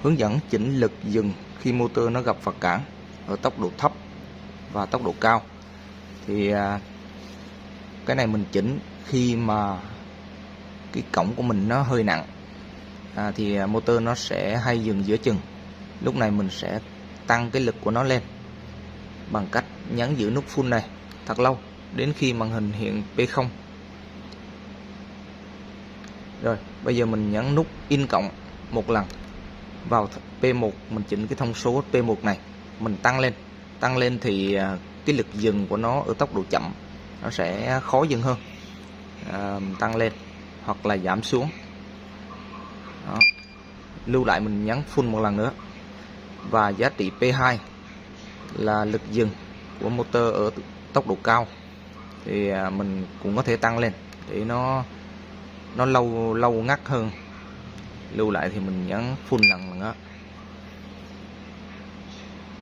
hướng dẫn chỉnh lực dừng khi motor nó gặp vật cản ở tốc độ thấp và tốc độ cao. Thì cái này mình chỉnh khi mà cái cổng của mình nó hơi nặng thì motor nó sẽ hay dừng giữa chừng. Lúc này mình sẽ tăng cái lực của nó lên bằng cách nhấn giữ nút full này thật lâu đến khi màn hình hiện P0. Rồi bây giờ mình nhấn nút in cộng một lần vào P1, mình chỉnh cái thông số P1 này, mình tăng lên thì cái lực dừng của nó ở tốc độ chậm nó sẽ khó dừng hơn. Tăng lên hoặc là giảm xuống. Đó. Lưu lại mình nhấn full một lần nữa. Và giá trị P2 là lực dừng của motor ở tốc độ cao, thì mình cũng có thể tăng lên để nó lâu ngắt hơn. Lưu lại thì mình nhấn full lần nữa.